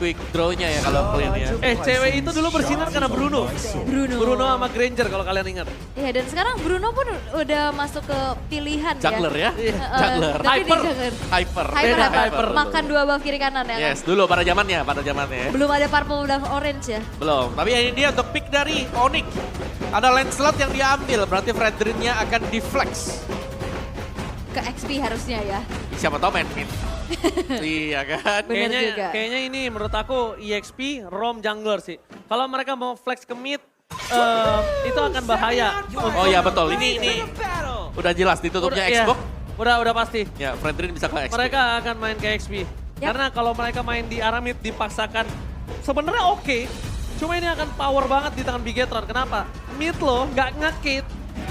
quick draw-nya ya kalau clean ya. Cewek itu dulu bersinar karena Bruno. Bruno sama Granger kalau kalian ingat. Iya, dan sekarang Bruno pun udah masuk ke pilihan Juggler ya. Juggler. Tapi Hyper. dia juggler. Hyper. Hyper. Makan dua buff kiri kanan ya. Yes, dulu pada zamannya ya. Belum ada purple dan orange ya. Belum, tapi ini dia untuk pick dari Onyx. Ada Lancelot yang diambil, berarti Fredrin-nya akan deflex. Ke XP harusnya ya. Siapa tau main mid. Iya kan? Bener juga. Kayaknya ini menurut aku EXP, Rom jungler sih. Kalau mereka mau flex ke mid, itu akan bahaya. Oh ya betul, ini udah jelas ditutupnya Iya, Xbox. udah pasti. Ya, Fredrin bisa ke XP. Mereka akan main ke XP. Karena kalau mereka main di arah mid dipaksakan, sebenarnya oke. Cuma ini akan power banget di tangan Bigetron. Kenapa? Mid lo nggak ngekit.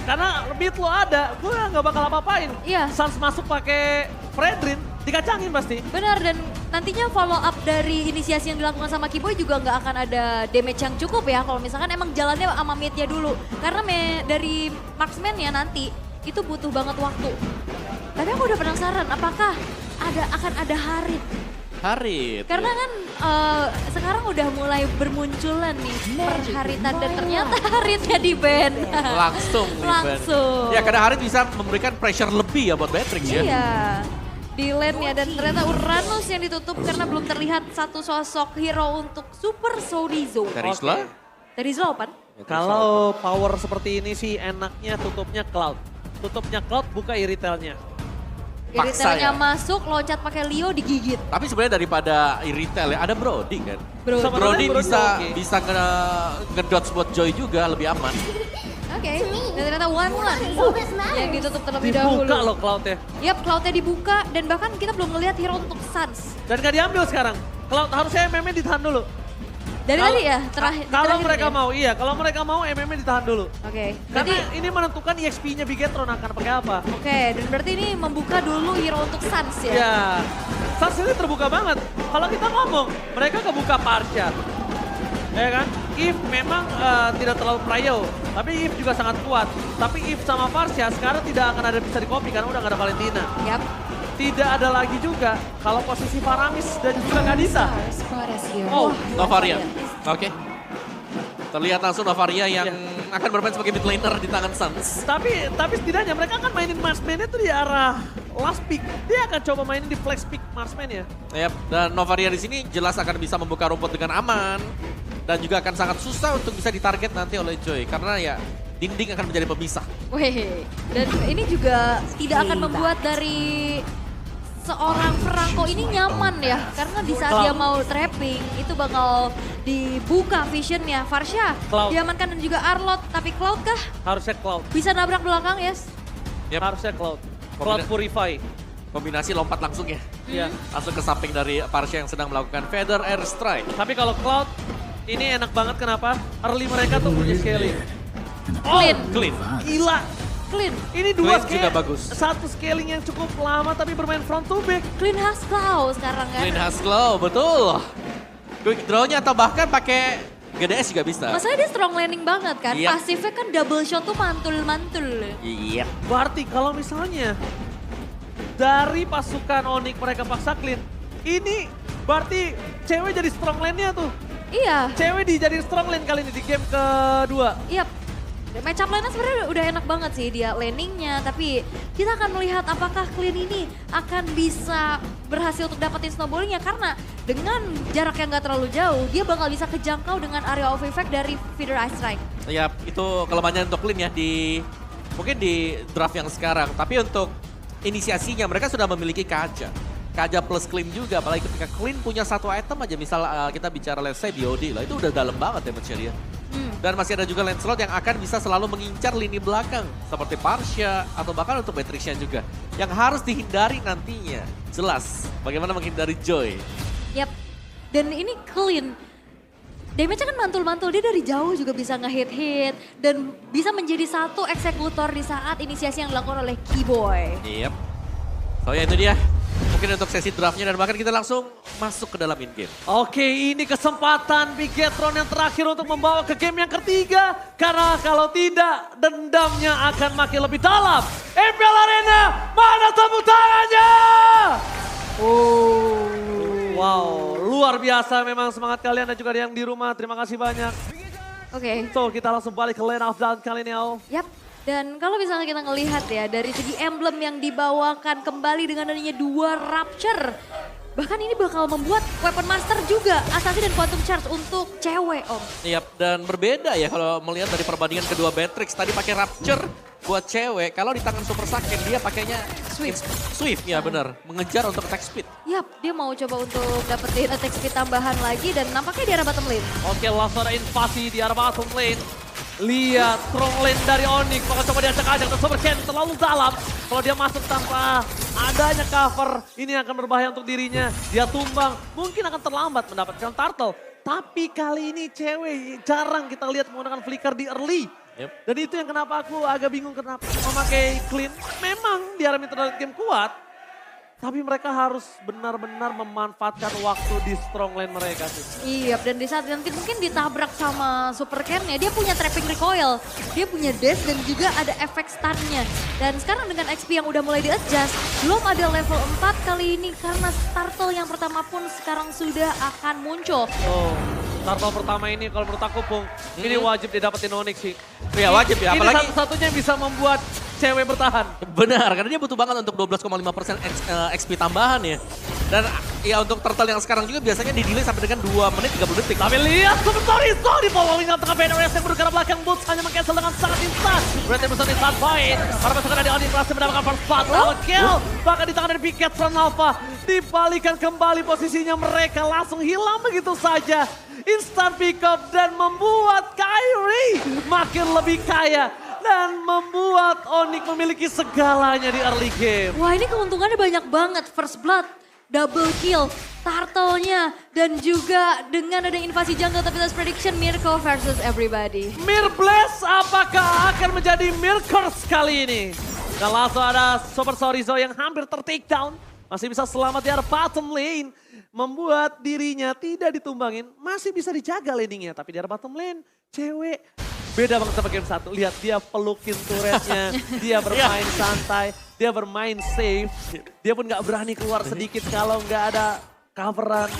Karena mid lo ada, gue nggak bakal apa-apain. Iya. Sans masuk pakai Fredrin, dikacangin pasti. Benar, dan nantinya follow up dari inisiasi yang dilakukan sama Kiboy juga nggak akan ada damage yang cukup ya. Kalau misalkan emang jalannya sama midnya dulu. Karena dari marksman-nya nanti itu butuh banget waktu. Tapi aku udah penasaran apakah akan ada Harit. Harit. Karena kan sekarang udah mulai bermunculan nih perharitan dan ternyata Haritnya di ban. Langsung. Langsung. Ya karena Harit bisa memberikan pressure lebih ya buat Matrix ya. Iya. Di lane-nya dan ternyata Uranus yang ditutup karena belum terlihat satu sosok hero untuk Super Sorizo. Terizla? Terizla apa? Kalau power seperti ini sih enaknya tutupnya Cloud. Tutupnya Cloud, buka iritelnya. Paksa Iritelnya ya. masuk, loncat pakai Leo, digigit. Tapi sebenarnya daripada Iritel ya, ada Brody kan. Bro. Brody Brody bisa oke. bisa ngedodge buat Joy juga lebih aman. Oke, dan ternyata One yang ditutup terlebih Dibuka dahulu. loh Cloud-nya. Yap, Cloud-nya dibuka dan bahkan kita belum ngelihat hero untuk Sans. Dan gak diambil sekarang. Cloud harusnya MM-nya ditahan dulu. Dari Kalau- tadi ya, terakhir. Kalau terakhir mereka ya? mau, iya. Kalau mereka mau MM-nya ditahan dulu. Oke, Karena berarti ini menentukan EXP-nya Bigetron akan pakai apa. oke, dan berarti ini membuka dulu hero untuk Sans ya. Ya, Sans ini terbuka banget. Kalau kita ngomong, mereka kebuka Parsha. Ya kan? If memang tidak terlalu prio, tapi If juga sangat kuat. Tapi If sama Parsha sekarang tidak akan ada bisa di copy karena udah gak ada Valentina. Yap. Tidak ada lagi juga kalau posisi Paramis dan juga Kadisa. Oh, Novaria. Oke. Terlihat langsung Novaria yang akan bermain sebagai mid laner di tangan Suns. Tapi setidaknya mereka akan mainin marksman itu di arah last pick. Dia akan coba mainin di flex pick marksman ya. Yap, dan Novaria di sini jelas akan bisa membuka rumput dengan aman. Dan juga akan sangat susah untuk bisa ditarget nanti oleh Joy. Karena ya dinding akan menjadi pemisah. weh. Dan ini juga tidak akan membuat dari seorang Franco ini nyaman ya. Karena di saat dia mau trapping, itu bakal dibuka visionnya. Farsha Cloud. diamankan dan juga Arlot. Tapi Cloud kah? Harusnya Cloud. Bisa nabrak belakang, yes? Yap. Harusnya Cloud. Cloud Purify. Kombinasi lompat langsung ya. Iya. Langsung ke samping dari Parsha yang sedang melakukan Feather Air Strike. Tapi kalau Cloud, ini enak banget kenapa? Early mereka tuh punya scaling. Clean. Clean. Gila. Clean. Ini dua Clean juga bagus. Satu scaling yang cukup lama tapi bermain front to back. Clean has claw sekarang kan. Clean has glow, betul. Quick draw-nya atau bahkan pakai GDS juga bisa. Masalahnya dia strong landing banget kan. Iya. Pasifnya kan double shot tuh mantul-mantul. Iya. Berarti kalau misalnya dari pasukan Onyx mereka paksa clean, ini berarti cewek jadi strong lane-nya tuh. Iya. Cewek dijadiin strong lane kali ini di game kedua. Iya. Matchup lainnya sebenarnya udah enak banget sih dia landingnya, tapi kita akan melihat apakah Clean ini akan bisa berhasil untuk dapetin snowballingnya karena dengan jarak yang gak terlalu jauh, dia bakal bisa kejangkau dengan area of effect dari Feather Ice Strike. Ya, itu kelemahannya untuk Clean ya mungkin di draft yang sekarang. Tapi untuk inisiasinya mereka sudah memiliki Kaja. Kaja plus Clean juga, apalagi ketika Clean punya satu item aja, misal kita bicara let's say BOD lah, itu udah dalam banget damage-nya dia. Dan masih ada juga Lancelot yang akan bisa selalu mengincar lini belakang. Seperti Parsha atau bahkan untuk Matrixnya juga. Yang harus dihindari nantinya. Jelas bagaimana menghindari Joy. Yap, dan ini Clean. Damage-nya kan mantul-mantul, dia dari jauh juga bisa nge-hit-hit. Dan bisa menjadi satu eksekutor di saat inisiasi yang dilakukan oleh Keyboy. Yep. So ya itu dia. Mungkin untuk sesi draftnya dan bahkan kita langsung masuk ke dalam in-game. Oke, ini kesempatan Bigetron yang terakhir untuk membawa ke game yang ketiga. Karena kalau tidak, dendamnya akan makin lebih dalam. MPL Arena, mana tepuk tangannya? Oh, wow, Luar biasa memang semangat kalian dan juga yang di rumah. Terima kasih banyak. Oke. So kita langsung balik ke lane of down kali ini, Al. Yap. Dan kalau misalnya kita ngelihat ya dari segi emblem yang dibawakan kembali dengan adanya 2 Rapture. Bahkan ini bakal membuat Weapon Master juga Assassin dan Quantum Charge untuk cewek, Om. Iya, dan berbeda ya kalau melihat dari perbandingan kedua Beatrix. Tadi pakai Rapture buat cewek, kalau di tangan Super Saiyan dia pakainya Swift. Swift, ya benar. Mengejar untuk attack speed. Yap, dia mau coba untuk dapetin attack speed tambahan lagi dan nampaknya di arah bottom lane. Oke, langsung ada invasi di arah bottom lane. Lihat strong lane dari Onyx, bakal coba diacak-acak dan Super Ken terlalu dalam. Kalau dia masuk tanpa adanya cover, ini akan berbahaya untuk dirinya. Dia tumbang, mungkin akan terlambat mendapatkan turtle. Tapi kali ini cewek jarang kita lihat menggunakan flicker di early. Yep. Dan itu yang kenapa aku agak bingung kenapa memakai clean. Memang di arah mid game kuat, tapi mereka harus benar-benar memanfaatkan waktu di strong lane mereka sih. Iya, dan di saat nanti mungkin ditabrak sama Super Ken-nya, dia punya trapping recoil, dia punya dash dan juga ada efek stun-nya. Dan sekarang dengan XP yang udah mulai di-adjust, belum ada level 4 kali ini karena turtle yang pertama pun sekarang sudah akan muncul. Oh, turtle pertama ini kalau menurut aku Pung, ini wajib didapetin Onyx sih. Ya wajib ya, Ini apalagi satu-satunya yang bisa membuat cewek bertahan. benar, karena dia butuh banget untuk 12,5% XP tambahan ya. Dan ya untuk turtle yang sekarang juga biasanya di-delay sampai dengan 2 menit 30 detik. Tapi lihat sebentar itu di following up tengah BNRS yang bergerak belakang Boots hanya meng-cancel dengan sangat instan. Berarti bersama di start point. Para pasukan dari Onyx berhasil mendapatkan first spot. Lawan kill. Bahkan di tangan dari Piket Front Alpha. Dibalikan kembali posisinya mereka langsung hilang begitu saja. Instant pick up dan membuat Kyrie makin lebih kaya. Dan membuat Onyx memiliki segalanya di early game. Wah, ini keuntungannya banyak banget. First blood, double kill, turtle-nya, dan juga dengan ada invasi jungle tapi that's prediction Mirko versus everybody. Mirbless apakah akan menjadi Mirkers kali ini? Dan langsung ada Super Sorizo yang hampir ter-take down. Masih bisa selamat di arah bottom lane. Membuat dirinya tidak ditumbangin. Masih bisa dijaga landingnya. Tapi di arah bottom lane, cewek beda banget sama game 1. Lihat dia pelukin turretnya, dia bermain santai, dia bermain safe. Dia pun gak berani keluar sedikit kalau gak ada coveran.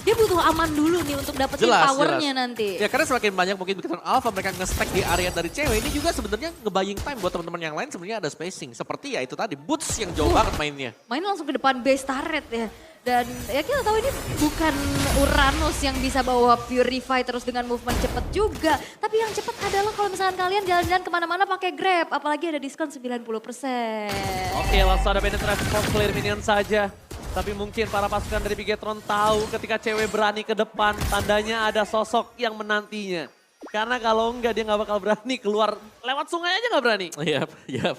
Dia butuh aman dulu nih untuk dapetin powernya nanti. Ya karena semakin banyak mungkin Beacon Alpha mereka nge-stack di area dari cewek ini juga sebenarnya nge-buying time buat teman-teman yang lain sebenarnya ada spacing. Seperti ya itu tadi, Boots yang jauh banget mainnya. Main langsung ke depan base turret ya. Dan ya kita tahu ini bukan Uranus yang bisa bawa Purify terus dengan movement cepet juga. Tapi yang cepet adalah kalau misalkan kalian jalan-jalan kemana-mana pakai Grab. Apalagi ada diskon 90%. Oke, langsung ada penetrasi for clear minion saja. Tapi mungkin para pasukan dari Bigetron tahu ketika cewek berani ke depan, tandanya ada sosok yang menantinya. Karena kalau enggak dia nggak bakal berani keluar lewat sungai aja nggak berani. Iya.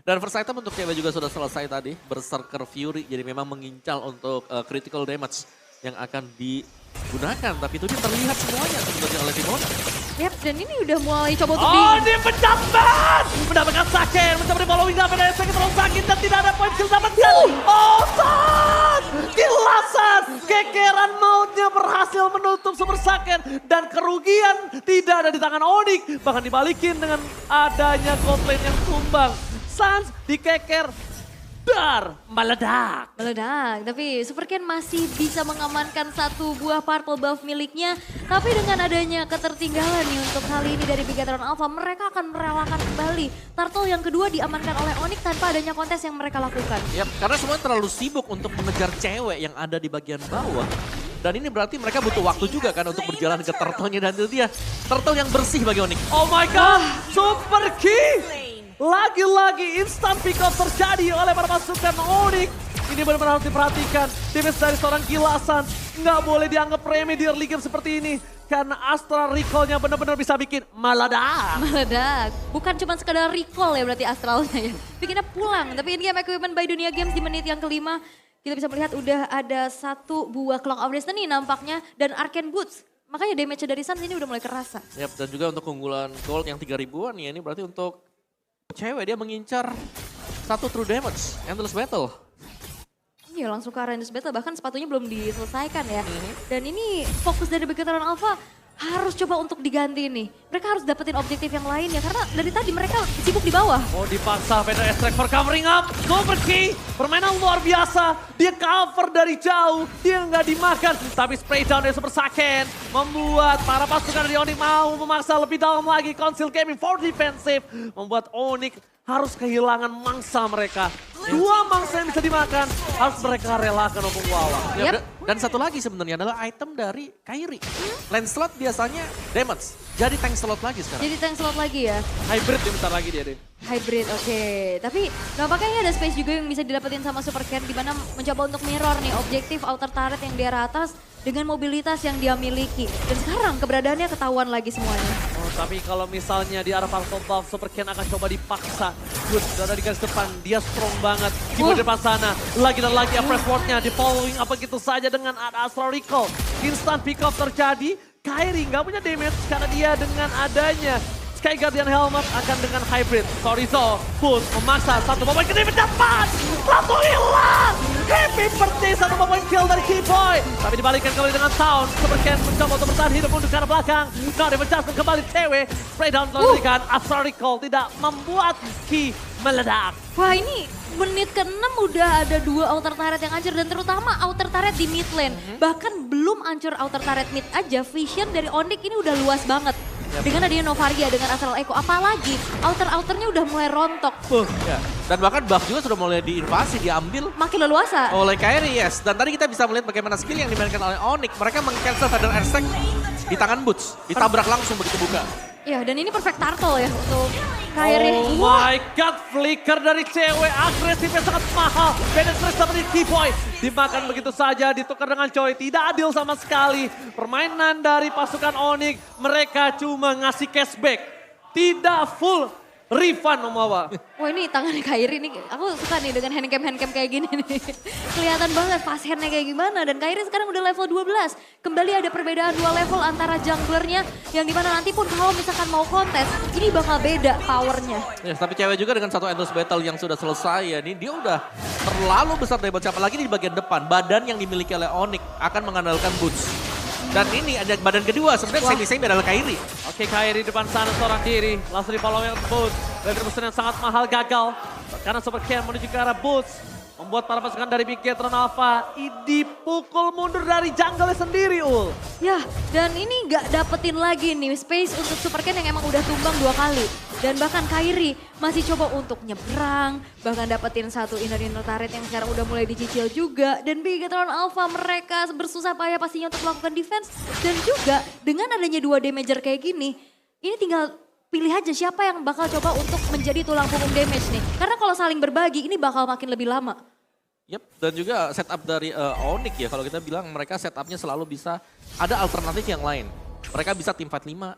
Dan first item untuk cewek juga sudah selesai tadi. Berserker Fury, jadi memang mengincal untuk critical damage yang akan digunakan. Tapi itu dia terlihat semuanya sebenarnya oleh Timona. Yap, dan ini udah mulai coba untuk Oh, dia pencapaian! Mendapatkan Saken, mencoba di following up, dan sakit terlalu sakit dan tidak ada poin kill dapatkan. Oh, San! Kilasan! Kekeran mautnya berhasil menutup Super Saken. Dan kerugian tidak ada di tangan Onyx. Bahkan dibalikin dengan adanya Coldplay yang tumbang. Sans dikeker. Dar meledak. Tapi Super Ken masih bisa mengamankan satu buah purple buff miliknya. Tapi dengan adanya ketertinggalan nih untuk kali ini dari Bigetron Alpha, mereka akan merelakan kembali. Turtle yang kedua diamankan oleh Onyx tanpa adanya kontes yang mereka lakukan. Yap, karena semua terlalu sibuk untuk mengejar cewek yang ada di bagian bawah. Dan ini berarti mereka butuh waktu juga kan untuk berjalan ke turtle-nya, dan itu dia turtle yang bersih bagi Onyx. Oh my god, Super Key! Lagi-lagi instant pick up terjadi oleh para pasukan Onyx. Ini benar-benar harus diperhatikan. Defense dari seorang Kilasan nggak boleh dianggap remeh di early game seperti ini. Karena Astral Recall-nya benar-benar bisa bikin meledak. Bukan cuma sekedar recall ya berarti Astralnya ya. Bikinnya pulang. Tapi in-game equipment by Dunia Games di menit yang kelima. Kita bisa melihat udah ada satu buah Clock of Destiny nampaknya. Dan Arcane Boots. Makanya damage dari Suns ini udah mulai kerasa. Yap, dan juga untuk keunggulan gold yang 3000-an ya, ini berarti untuk cewek dia mengincar satu true damage, Endless Battle. Iya langsung ke arah Endless Battle, bahkan sepatunya belum diselesaikan ya. Dan ini fokus dari Bigetron Alpha harus coba untuk diganti nih. Mereka harus dapetin objektif yang lain ya, karena dari tadi mereka sibuk di bawah. Oh dipaksa Vader Extract for covering up. Super Key, permainan luar biasa. Dia cover dari jauh, dia nggak dimakan. Tapi spray down dari Super Saiyan membuat para pasukan dari Onyx mau memaksa lebih dalam lagi. Conceal Gaming for defensive. Membuat Onyx harus kehilangan mangsa mereka. Dua mangsa yang bisa dimakan, harus mereka relakan untuk melawan. Ya, dan satu lagi sebenarnya adalah item dari Kairi. Lancelot biasanya damage, jadi tank slot lagi sekarang. Jadi tank slot lagi ya. Hybrid dia bentar lagi dia deh. Hybrid, oke. Tapi nampaknya ini ada space juga yang bisa didapetin sama Super Ken, di mana mencoba untuk mirror nih objektif outer turret yang di arah atas dengan mobilitas yang dia miliki. Dan sekarang keberadaannya ketahuan lagi semuanya. Oh, tapi kalau misalnya di arah Pulse Buff, Super Ken akan coba dipaksa. Good, sudah di garis depan, dia strong banget. Kimo di depan sana, lagi dan lagi fresh wardnya di following apa gitu saja dengan Astral Recall. Instant pick up terjadi, Kairi nggak punya damage karena dia dengan adanya Sky Guardian Helmet akan dengan hybrid. Sorizo pun memaksa satu momen gede mendapat. Langsung hilang. Happy birthday satu momen kill dari Keyboy. Tapi dibalikkan kembali dengan Sound. Super Ken mencoba untuk bertahan hidup untuk ke arah belakang. Nah dipecahkan kembali TW. Spray down diberikan. Astral Recall tidak membuat Key meledak. Wah ini menit ke-6 udah ada 2 outer turret yang hancur dan terutama outer turret di mid lane. Bahkan belum hancur outer turret mid aja, vision dari Onyx ini udah luas banget. Dengan adanya Novaria, dengan Astral Echo, apalagi outer-outernya udah mulai rontok. Ya. Dan bahkan buff juga sudah mulai diinvasi, diambil Makin leluasa. oleh Kairi, yes. Dan tadi kita bisa melihat bagaimana skill yang dimainkan oleh Onyx. Mereka meng-cancel Vader Extract di tangan Boots. Ditabrak langsung begitu buka. Ya dan ini perfect turtle ya untuk Kairi. Oh my god, flicker dari cewek agresifnya sangat mahal. Penetrate seperti Keyboy. Dimakan begitu saja, ditukar dengan Choi. Tidak adil sama sekali. Permainan dari pasukan Onyx, mereka cuma ngasih cashback. Tidak full refund Omawa. Wah ini tangannya Kairi nih, aku suka nih dengan handcam kayak gini nih. Kelihatan banget fast handnya kayak gimana dan Kairi sekarang udah level 12. Kembali ada perbedaan 2 level antara junglernya yang dimana nanti pun kalau misalkan mau kontes, ini bakal beda powernya. Yes, tapi cewek juga dengan satu endless battle yang sudah selesai ya. Ini dia udah terlalu besar damage, apalagi di bagian depan. Badan yang dimiliki oleh Onyx akan mengandalkan Boots. Dan ini ada badan kedua, sebenarnya semi-semi adalah Kairi. Oke, Kairi depan sana seorang diri. Langsung di follow yang Boots. Dari musuh yang sangat mahal gagal. Karena Super Ken menuju ke arah Boots. Membuat para pasukan dari Big Gatron Alpha dipukul mundur dari jungle sendiri, Ul. Ya, dan ini nggak dapetin lagi nih space untuk Super Ken yang emang udah tumbang 2 kali. Dan bahkan Kairi masih coba untuk nyebrang, bahkan dapetin satu inner turret yang sekarang udah mulai dicicil juga. Dan Big Gatron Alpha mereka bersusah payah pastinya untuk melakukan defense. Dan juga dengan adanya 2 damager kayak gini, ini tinggal pilih aja siapa yang bakal coba untuk menjadi tulang punggung damage nih. Karena kalau saling berbagi ini bakal makin lebih lama. Yep, dan juga setup dari Onyx ya, kalau kita bilang mereka setupnya selalu bisa ada alternatif yang lain. Mereka bisa tim fight 5,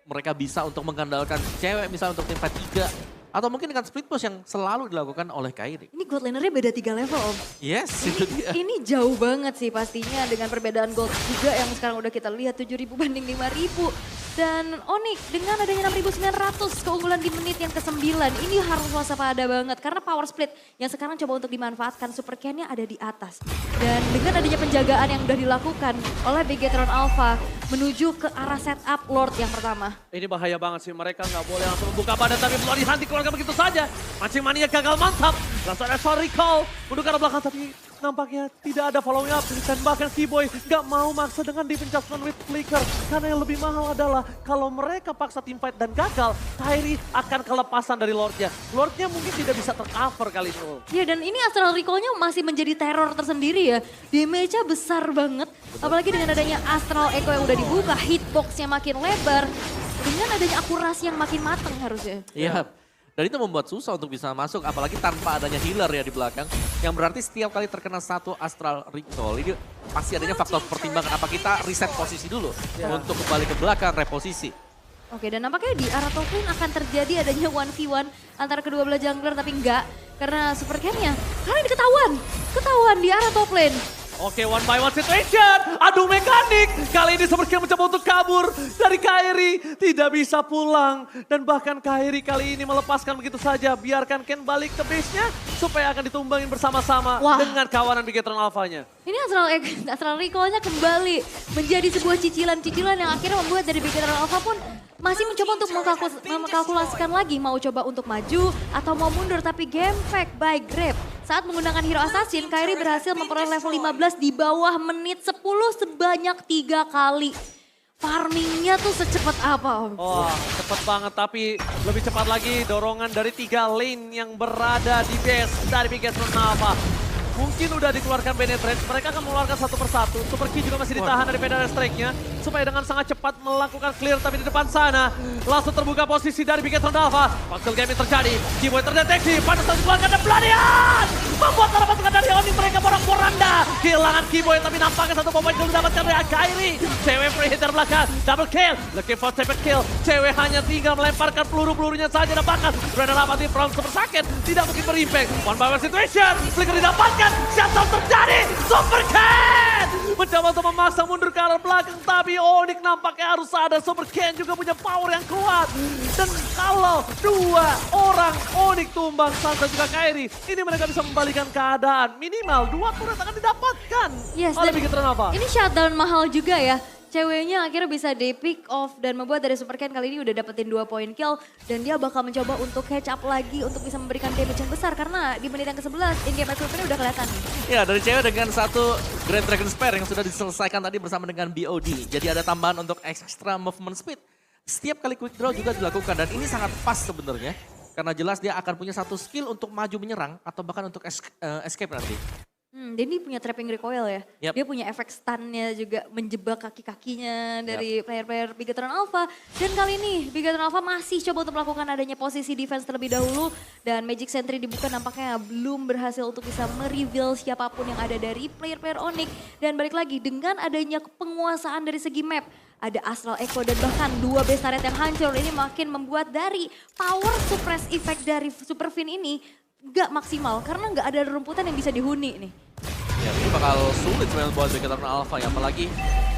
mereka bisa untuk mengandalkan cewek misalnya untuk tim fight 3. Atau mungkin dengan split push yang selalu dilakukan oleh Kairi. Ini gold lanernya beda 3 level Om. Yes, itu dia. Ini jauh banget sih pastinya dengan perbedaan gold juga yang sekarang udah kita lihat 7.000 banding 5.000. Dan Onyx dengan adanya 6.900 keunggulan di menit yang ke-9 ini harus waspada banget karena power split yang sekarang coba untuk dimanfaatkan. Super Ken-nya ada di atas. Dan dengan adanya penjagaan yang udah dilakukan oleh Big Gatron Alpha menuju ke arah setup Lord yang pertama. Ini bahaya banget sih, mereka nggak boleh langsung membuka badan tapi Bloody Hunt dikeluarkan begitu saja. Mancing Mania gagal mantap, langsung ada Astral Recall. Menuju ke arah belakang tapi nampaknya tidak ada following up. Dan bahkan Keyboy nggak mau maksa dengan defense adjustment with flicker. Karena yang lebih mahal adalah kalau mereka paksa teamfight dan gagal, Kairi akan kelepasan dari Lordnya. Lordnya mungkin tidak bisa tercover kali ini. Ya dan ini Astral Recall-nya masih menjadi teror tersendiri ya. Damage-nya besar banget. Apalagi dengan adanya Astral Echo yang udah dibuka, hitbox-nya makin lebar. Dengan adanya akurasi yang makin matang harusnya. Iya. Dan itu membuat susah untuk bisa masuk, apalagi tanpa adanya healer ya di belakang. Yang berarti setiap kali terkena satu Astral Recall, ini pasti adanya faktor pertimbangan. Apa kita reset posisi dulu untuk kembali ke belakang, reposisi. Oke, dan nampaknya di arah top lane akan terjadi adanya 1v1 antara kedua belah jungler, tapi enggak. Karena Super Ken-nya, karena ini ketahuan di arah top lane. Oke, one by one situation. Aduh mekanik. Kali ini Super King mencoba untuk kabur dari Kairi. Tidak bisa pulang. Dan bahkan Kairi kali ini melepaskan begitu saja. Biarkan Ken balik ke base-nya. Supaya akan ditumbangin bersama-sama dengan kawanan Bigetron Alpha-nya. Ini Astral Recall-nya kembali menjadi sebuah cicilan-cicilan yang akhirnya membuat dari Bigetron Alpha pun masih mencoba untuk mengkalkulasikan lagi mau coba untuk maju atau mau mundur. Tapi game fact by Grab saat menggunakan Hero Assassin, Kairi berhasil memperoleh level 15 di bawah menit 10 sebanyak 3 kali. Farmingnya tuh secepat apa Om? Oh, cepat banget tapi lebih cepat lagi dorongan dari 3 lane yang berada di base dari Bigetron Alpha. Mungkin udah dikeluarkan penetrate, mereka akan mengeluarkan satu persatu. Super Key juga masih ditahan dari Pedal Strike-nya. Supaya dengan sangat cepat melakukan clear, tapi di depan sana langsung terbuka posisi dari Bigetron Alpha. Pixel Gaming terjadi, Keyboy terdeteksi, pada saat dikeluarkan dan Bladian! Membuat para pasukan dari Oni mereka porak-poranda. Kehilangan Keyboy, tapi nampaknya satu poin belum didapatkan dari Kairi. Cewek free hit dari belakang, double kill, looking for second kill. Cewek hanya tinggal melemparkan peluru-pelurunya saja dan bahkan Brandon Rapati from Super Sakit tidak mungkin berimpact. One by one situation, flicker didapatkan. Shutdown terjadi, Super Ken mencoba untuk memaksa mundur ke arah belakang, tapi Onyx nampaknya harus sadar Super Ken juga punya power yang kuat. Dan kalau 2 orang Onyx tumbang, Sansa juga Kairi, ini mereka bisa membalikan keadaan. Minimal 2 turret akan didapatkan oleh Bigetron Alpha. Ini shutdown mahal juga ya. Ceweknya akhirnya bisa di pick off dan membuat dari Super Ken kali ini udah dapetin 2 poin kill. Dan dia bakal mencoba untuk catch up lagi untuk bisa memberikan damage yang besar. Karena di menit yang ke-11 in-game equipment udah kelihatan nih. Ya, dari cewek dengan satu Grand Dragon Spear yang sudah diselesaikan tadi bersama dengan BOD. Jadi ada tambahan untuk extra movement speed. Setiap kali quick draw juga dilakukan dan ini sangat pas sebenarnya. Karena jelas dia akan punya satu skill untuk maju menyerang atau bahkan untuk escape nanti. Dia ini punya trapping recoil ya. Yep. Dia punya efek stun-nya juga menjebak kaki-kakinya dari player-player Bigetron Alpha. Dan kali ini Bigetron Alpha masih coba untuk melakukan adanya posisi defense terlebih dahulu. Dan Magic Sentry dibuka nampaknya belum berhasil untuk bisa mereveal siapapun yang ada dari player-player Onyx. Dan balik lagi dengan adanya penguasaan dari segi map. Ada Astral Echo dan bahkan 2 base turret yang hancur. Ini makin membuat dari power suppress effect dari Super Fin ini nggak maksimal karena nggak ada rumputan yang bisa dihuni nih. Ya, ini bakal sulit sebenarnya buat Bigetron Alpha ya, apalagi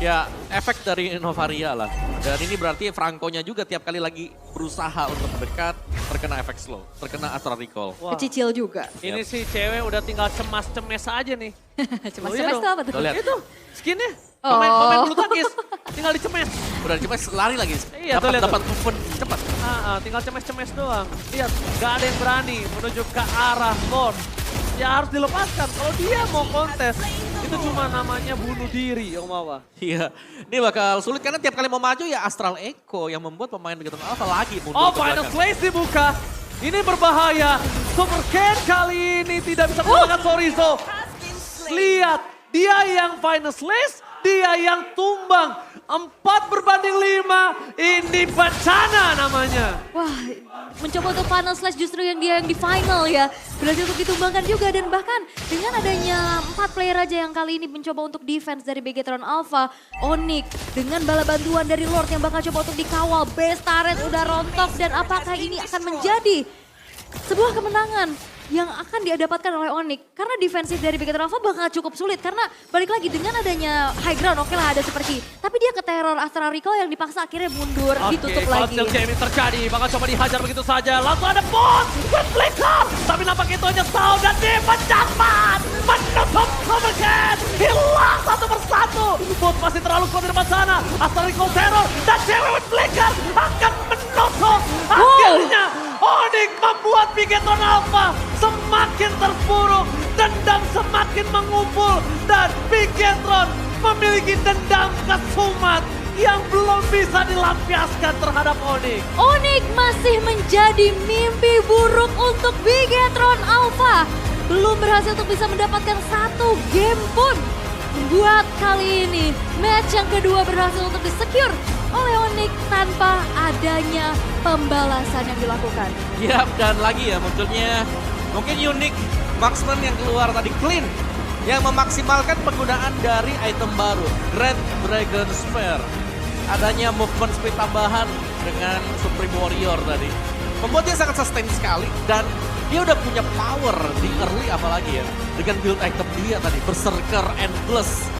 ya efek dari Novaria lah. Dan ini berarti Franco-nya juga tiap kali lagi berusaha untuk mendekat, terkena efek slow, terkena Astral Recall. Wah. Kecicil juga. Ini sih cewek udah tinggal cemas-cemes aja nih. Cemas-cemas tuh apa tuh? Lihat. Itu skinnya, pemain bulu tangkis, tinggal dicemes. Udah cuma lari lagi, Iya, tuh lihat tuh. dapat movement cepat. Tinggal cemes-cemes doang. Lihat, gak ada yang berani menuju ke arah Lord. Ya harus dilepaskan, kalau dia mau kontes, itu cuma namanya bunuh diri, Om Awa. Iya, ini bakal sulit karena tiap kali mau maju ya Astral Echo yang membuat pemain Bigetron Alpha lagi mundur Oh, ke Final belakang. Slash dibuka. Ini berbahaya. Super Ken kali ini tidak bisa menggunakan Sorizo. Lihat, dia yang Final Slash, dia yang tumbang. 4/5, ini bencana namanya. Wah, mencoba untuk final slash justru yang dia yang di final ya. Berhasil untuk ditumbangkan juga dan bahkan dengan adanya 4 player aja yang kali ini mencoba untuk defense dari Bigetron Alpha. Onyx dengan bala bantuan dari Lord yang bakal coba untuk dikawal. Base turret udah rontok dan apakah ini akan menjadi sebuah kemenangan yang akan didapatkan oleh Onyx. Karena defensif dari Bigetron Alpha bakal cukup sulit. Karena balik lagi dengan adanya high ground, oke lah ada Super Key. Tapi dia ke teror Astral Recall yang dipaksa akhirnya mundur, ditutup lagi. Oke, Jamie terjadi, bakal coba dihajar begitu saja. Langsung ada bot, flicker. Tapi nampak itu hanya Sao dan dipencatman. Menutup Super Ken, hilang satu persatu. Bot masih terlalu kuat di depan sana. Astral Recall teror dan cewek with flicker akan menutup. Akhirnya Onyx membuat Bigetron Alpha semakin terpuruk, dendam semakin mengumpul, dan Bigetron memiliki dendam kesumat yang belum bisa dilampiaskan terhadap Onyx. Onyx masih menjadi mimpi buruk untuk Bigetron Alpha. Belum berhasil untuk bisa mendapatkan 1 game pun. Buat kali ini, match yang kedua berhasil untuk di-secure oleh Onyx tanpa adanya pembalasan yang dilakukan. Ya, dan lagi ya munculnya mungkin unik marksman yang keluar tadi, Clean, yang memaksimalkan penggunaan dari item baru, Grand Dragon Spear. Adanya movement speed tambahan dengan Supreme Warrior tadi. Membuat dia sangat sustain sekali dan dia udah punya power di early apalagi ya. Dengan build item dia tadi, Berserker Endless.